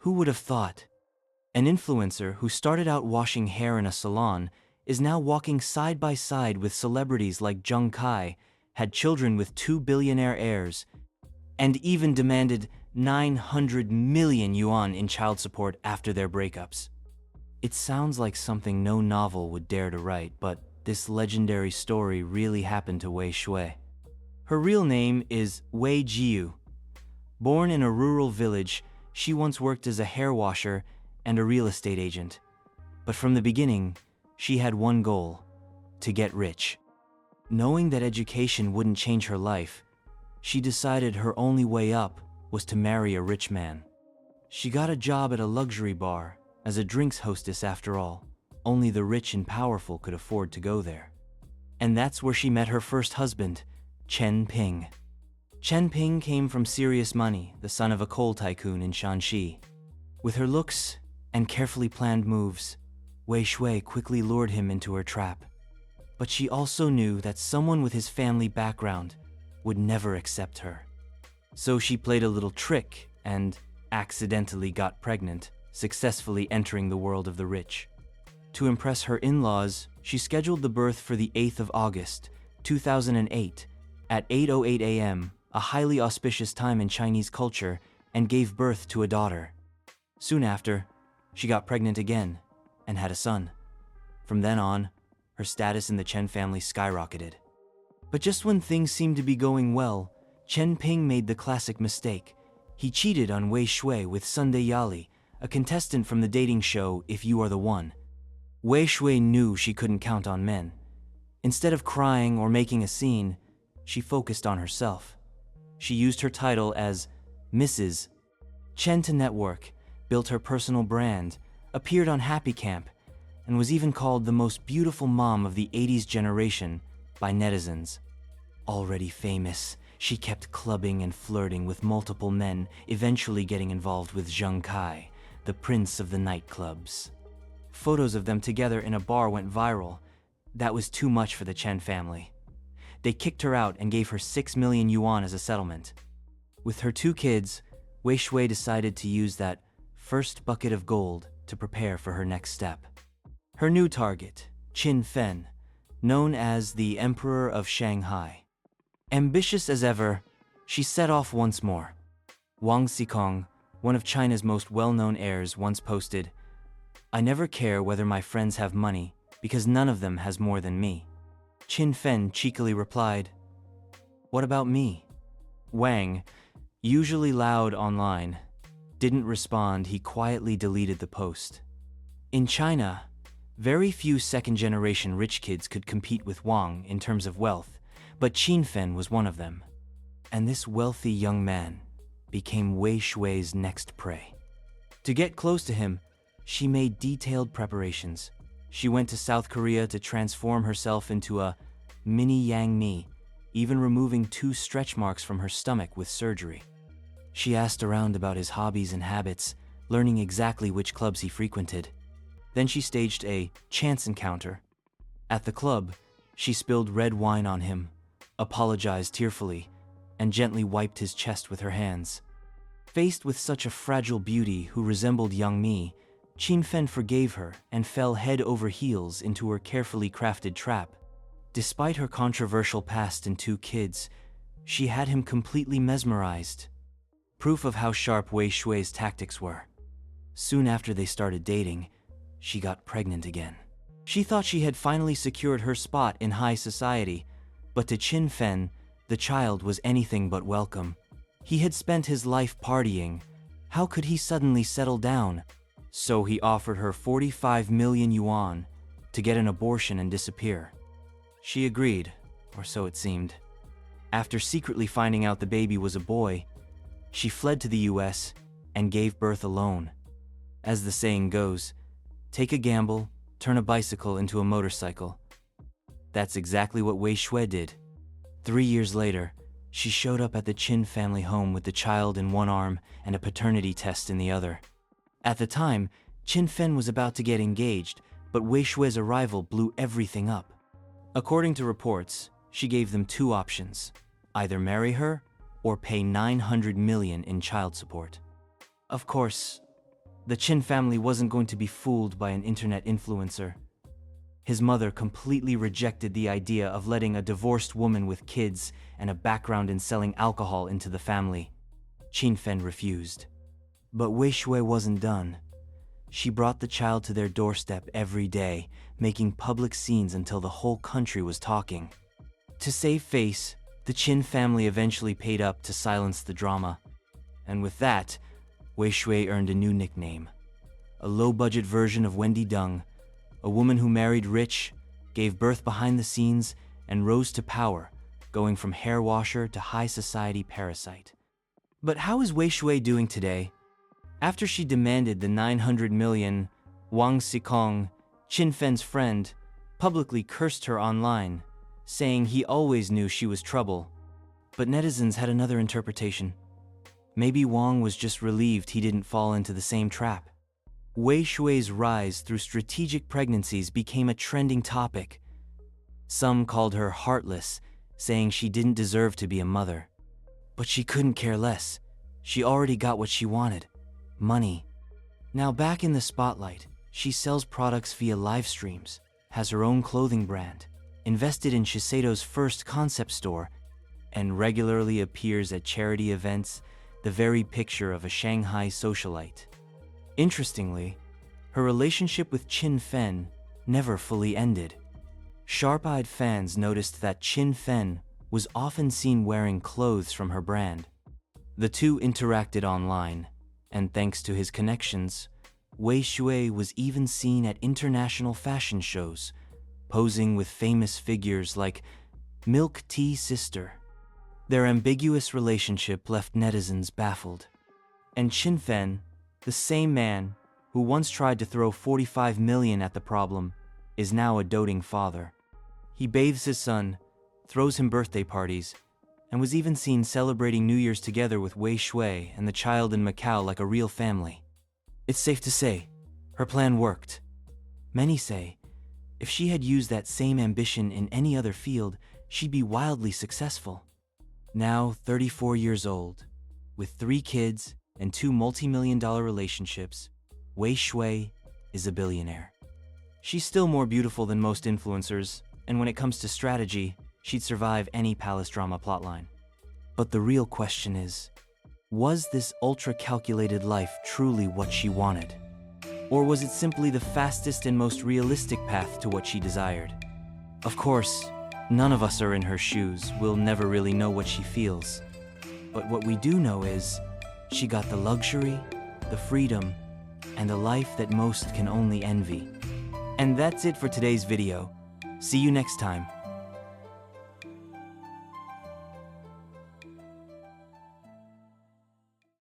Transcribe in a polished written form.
Who would have thought? An influencer who started out washing hair in a salon is now walking side by side with celebrities like Shanghai, had children with 2 billionaire heirs, and even demanded 900 million yuan in child support after their breakups. It sounds like something no novel would dare to write, but this legendary story really happened to Wei Xue. Her real name is Wei Xue. Born in a rural village, she once worked as a hair washer and a real estate agent. But from the beginning, she had one goal: to get rich. Knowing that education wouldn't change her life, she decided her only way up was to marry a rich man. She got a job at a luxury bar as a drinks hostess after all. Only the rich and powerful could afford to go there. And that's where she met her first husband, Chen Ping. Chen Ping came from serious money, the son of a coal tycoon in Shanghai. With her looks and carefully planned moves, Wei Xue quickly lured him into her trap. But she also knew that someone with his family background would never accept her. So she played a little trick and accidentally got pregnant, successfully entering the world of the rich. To impress her in-laws, she scheduled the birth for the 8th of August, 2008, at 8:08 a.m., a highly auspicious time in Chinese culture, and gave birth to a daughter. Soon after, she got pregnant again and had a son. From then on, her status in the Chen family skyrocketed. But just when things seemed to be going well, Chen Ping made the classic mistake. He cheated on Wei Xue with Sunday Yali, a contestant from the dating show If You Are the One. Wei Xue knew she couldn't count on men. Instead of crying or making a scene, she focused on herself. She used her title as Mrs. Chen to network, built her personal brand, appeared on Happy Camp, and was even called the most beautiful mom of the 80s generation by netizens. Already famous, she kept clubbing and flirting with multiple men, eventually getting involved with Zheng Kai, the prince of the nightclubs. Photos of them together in a bar went viral. That was too much for the Chen family. They kicked her out and gave her 6 million yuan as a settlement. With her 2 kids, Wei Xue decided to use that first bucket of gold to prepare for her next step. Her new target, Qin Fen, known as the Emperor of Shanghai. Ambitious as ever, she set off once more. Wang Xikong, one of China's most well-known heirs, once posted, "I never care whether my friends have money, because none of them has more than me." Qin Fen cheekily replied, "What about me?" Wang, usually loud online, didn't respond. He quietly deleted the post. In China, very few second-generation rich kids could compete with Wang in terms of wealth, but Qin Fen was one of them. And this wealthy young man became Wei Xue's next prey. To get close to him, she made detailed preparations. She went to South Korea to transform herself into a mini Yang Mi, even removing 2 stretch marks from her stomach with surgery. She asked around about his hobbies and habits, learning exactly which clubs he frequented. Then she staged a chance encounter. At the club, she spilled red wine on him, apologized tearfully, and gently wiped his chest with her hands. Faced with such a fragile beauty who resembled Yang Mi, Qin Fen forgave her and fell head over heels into her carefully crafted trap. Despite her controversial past and 2 kids, she had him completely mesmerized. Proof of how sharp Wei Xue's tactics were. Soon after they started dating, she got pregnant again. She thought she had finally secured her spot in high society, but to Qin Fen, the child was anything but welcome. He had spent his life partying. How could he suddenly settle down? So he offered her 45 million yuan to get an abortion and disappear. She agreed, or so it seemed. After secretly finding out the baby was a boy, she fled to the US and gave birth alone. As the saying goes, take a gamble, turn a bicycle into a motorcycle. That's exactly what Wei Xue did. 3 years later, she showed up at the Qin family home with the child in one arm and a paternity test in the other. At the time, Qin Fen was about to get engaged, but Wei Xue's arrival blew everything up. According to reports, she gave them 2 options: either marry her or pay 900 million in child support. Of course, The Qin family wasn't going to be fooled by an internet influencer. His mother completely rejected the idea of letting a divorced woman with kids and a background in selling alcohol into the family. Qin Fen refused. But Wei Xue wasn't done. She brought the child to their doorstep every day, making public scenes until the whole country was talking. To save face, the Qin family eventually paid up to silence the drama. And with that, Wei Xue earned a new nickname. A low-budget version of Wendy Deng, a woman who married rich, gave birth behind the scenes, and rose to power, going from hair washer to high society parasite. But how is Wei Xue doing today? After she demanded the 900 million, Wang Xikong, Qin Fen's friend, publicly cursed her online, saying he always knew she was trouble. But netizens had another interpretation. Maybe Wang was just relieved he didn't fall into the same trap. Wei Xue's rise through strategic pregnancies became a trending topic. Some called her heartless, saying she didn't deserve to be a mother. But she couldn't care less. She already got what she wanted: money. Now back in the spotlight, she sells products via live streams, has her own clothing brand, invested in Shiseido's first concept store, and regularly appears at charity events, the very picture of a Shanghai socialite. Interestingly, her relationship with Qin Fen never fully ended. Sharp-eyed fans noticed that Qin Fen was often seen wearing clothes from her brand. The two interacted online, and thanks to his connections, Wei Xue was even seen at international fashion shows, posing with famous figures like Milk Tea Sister. Their ambiguous relationship left netizens baffled. And Qin Fen, the same man who once tried to throw 45 million at the problem, is now a doting father. He bathes his son, throws him birthday parties, and was even seen celebrating New Year's together with Wei Xue and the child in Macau like a real family. It's safe to say, her plan worked. Many say, if she had used that same ambition in any other field, she'd be wildly successful. Now 34 years old, with 3 kids and 2 multi-million-dollar relationships, Wei Xue is a billionaire. She's still more beautiful than most influencers, and when it comes to strategy, she'd survive any palace drama plotline. But the real question is, was this ultra-calculated life truly what she wanted? Or was it simply the fastest and most realistic path to what she desired? Of course, none of us are in her shoes. We'll never really know what she feels. But what we do know is, she got the luxury, the freedom, and a life that most can only envy. And that's it for today's video. See you next time.